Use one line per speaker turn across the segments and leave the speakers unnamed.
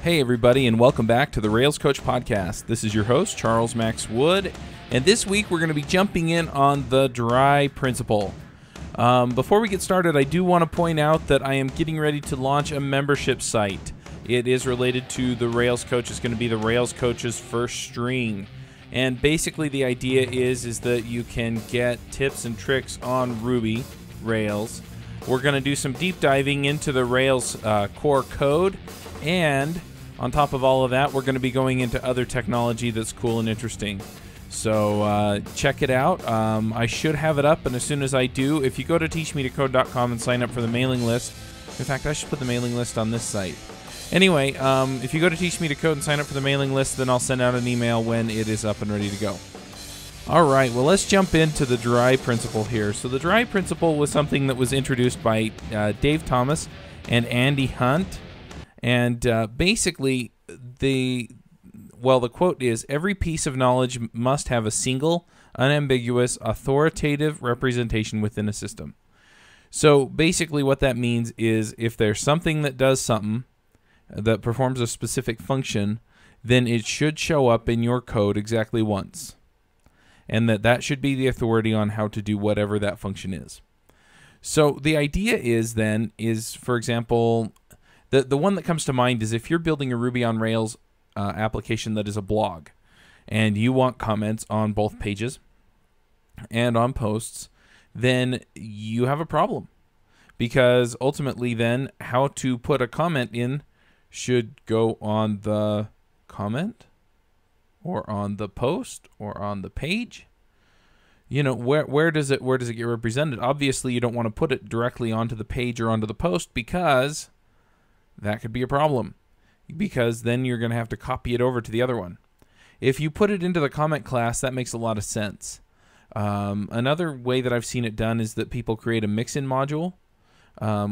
Hey everybody, and welcome back to the Rails Coach Podcast. This is your host, Charles Max Wood, and this week we're going to be jumping in on the DRY principle. Before we get started, I do want to point out that I am getting ready to launch a membership site. It is related to the Rails Coach. It's going to be the Rails Coach's first string. And basically the idea is that you can get tips and tricks on Ruby, Rails. We're going to do some deep diving into the Rails core code, and on top of all of that, we're going to be going into other technology that's cool and interesting. So check it out. I should have it up, and as soon as I do, if you go to teachmetocode.com and sign up for the mailing list, in fact, I should put the mailing list on this site. Anyway, if you go to Teach Me to Code and sign up for the mailing list, then I'll send out an email when it is up and ready to go. All right, well, let's jump into the DRY principle here. So the DRY principle was something that was introduced by Dave Thomas and Andy Hunt. And basically, the quote is, every piece of knowledge must have a single, unambiguous, authoritative representation within a system. So basically what that means is if there's something that does something, that performs a specific function, then it should show up in your code exactly once. And that should be the authority on how to do whatever that function is. So the idea is, for example, the one that comes to mind is if you're building a Ruby on Rails application that is a blog, and you want comments on both pages and on posts, then you have a problem. Because ultimately then, how to put a comment in should go on the comment or on the post or on the page. You know, where does it get represented? Obviously, you don't want to put it directly onto the page or onto the post, because that could be a problem, because then you're going to have to copy it over to the other one. If you put it into the comment class, that makes a lot of sense. Another way that I've seen it done is that people create a mix-in module,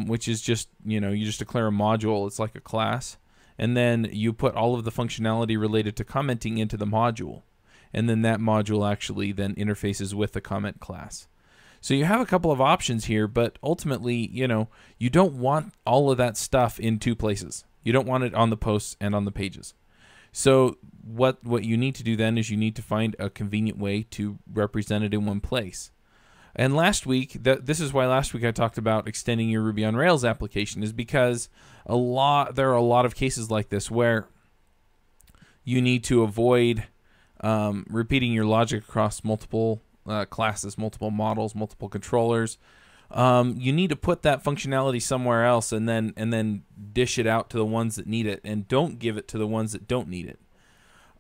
which is just, you just declare a module. It's like a class, and then you put all of the functionality related to commenting into the module, and then that module actually then interfaces with the comment class. So you have a couple of options here, but ultimately, you don't want all of that stuff in two places. You don't want it on the posts and on the pages. So what you need to do then is you need to find a convenient way to represent it in one place. And last week, this is why last week I talked about extending your Ruby on Rails application, is because there are a lot of cases like this where you need to avoid repeating your logic across multiple classes, multiple models, multiple controllers. You need to put that functionality somewhere else and then dish it out to the ones that need it, and don't give it to the ones that don't need it.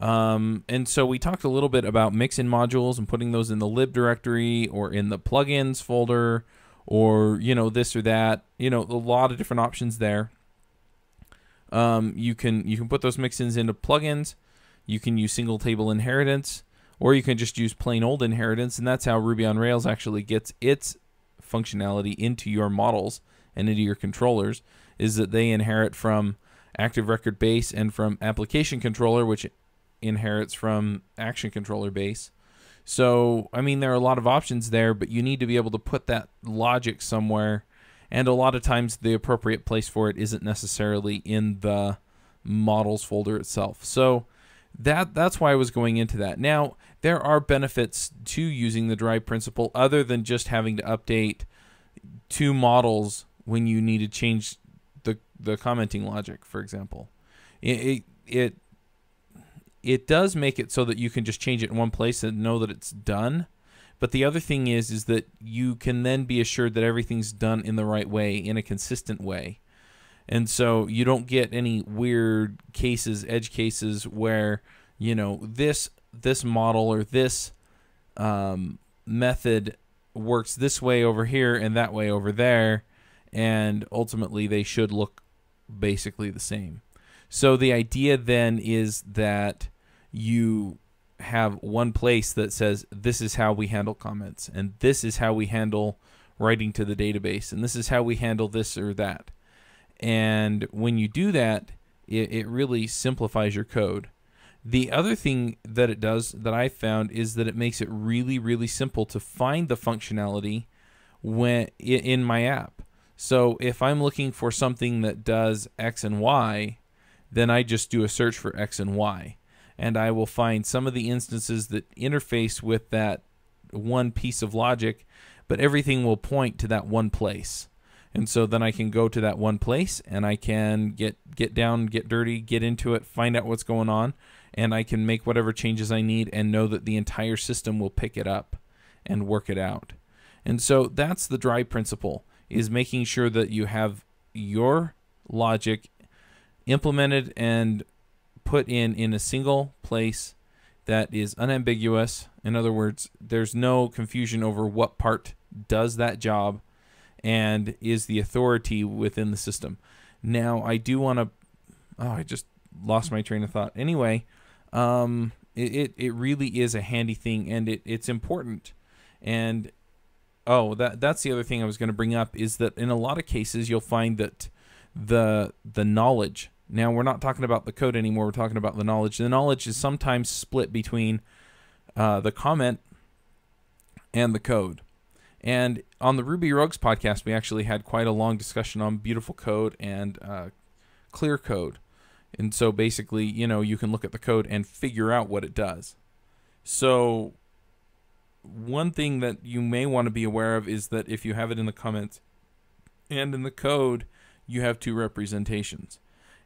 And so we talked a little bit about mix-in modules and putting those in the lib directory or in the plugins folder, or this or that. A lot of different options there. You can put those mix-ins into plugins. You can use single table inheritance, or you can just use plain old inheritance, and that's how Ruby on Rails actually gets its functionality into your models and into your controllers, is that they inherit from Active Record Base and from Application Controller, which inherits from Action Controller Base. So, I mean, there are a lot of options there, but you need to be able to put that logic somewhere, and a lot of times the appropriate place for it isn't necessarily in the models folder itself. So that's why I was going into that. Now, there are benefits to using the DRY principle other than just having to update two models when you need to change the commenting logic, for example. It does make it so that you can just change it in one place and know that it's done. But the other thing is that you can then be assured that everything's done in the right way, in a consistent way. And so you don't get any weird cases, edge cases, where, this model or this method works this way over here and that way over there, and ultimately they should look basically the same. So the idea then is that you have one place that says, this is how we handle comments, and this is how we handle writing to the database, and this is how we handle this or that. And when you do that, it really simplifies your code. The other thing that it does that I found is that it makes it really, really simple to find the functionality in my app. So if I'm looking for something that does X and Y, then I just do a search for X and Y. And I will find some of the instances that interface with that one piece of logic, but everything will point to that one place. And so then I can go to that one place and I can get down, get dirty, get into it, find out what's going on, and I can make whatever changes I need and know that the entire system will pick it up and work it out. And so that's the DRY principle, is making sure that you have your logic implemented and put in a single place that is unambiguous. In other words, there's no confusion over what part does that job and is the authority within the system. Now, I do want to... Oh, I just lost my train of thought. Anyway, it really is a handy thing, and it's important. And that's the other thing I was going to bring up, is that in a lot of cases you'll find that the knowledge... Now, we're not talking about the code anymore. We're talking about the knowledge. The knowledge is sometimes split between the comment and the code. And on the Ruby Rogues podcast, we actually had quite a long discussion on beautiful code and clear code. And so basically, you can look at the code and figure out what it does. So one thing that you may want to be aware of is that if you have it in the comments and in the code, you have two representations.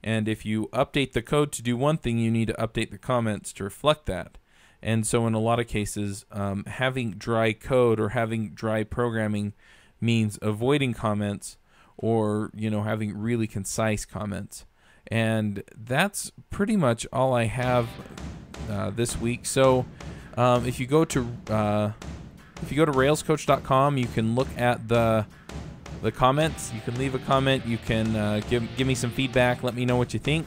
And if you update the code to do one thing, you need to update the comments to reflect that. And so in a lot of cases, having dry code or having dry programming means avoiding comments, or having really concise comments. And that's pretty much all I have this week. So if you go to railscoach.com, you can look at the comments. You can leave a comment. You can give me some feedback. Let me know what you think.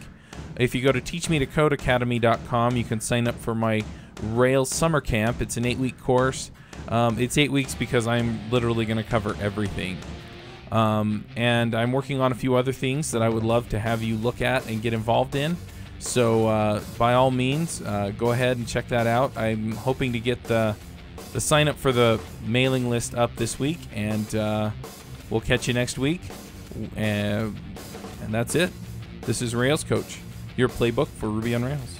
If you go to teachmetocodecademy.com, you can sign up for my Rails Summer Camp. It's an 8-week course. It's 8 weeks because I'm literally going to cover everything. And I'm working on a few other things that I would love to have you look at and get involved in. So by all means, go ahead and check that out. I'm hoping to get the sign up for the mailing list up this week, and we'll catch you next week. And that's it. This is Rails Coach, your playbook for Ruby on Rails.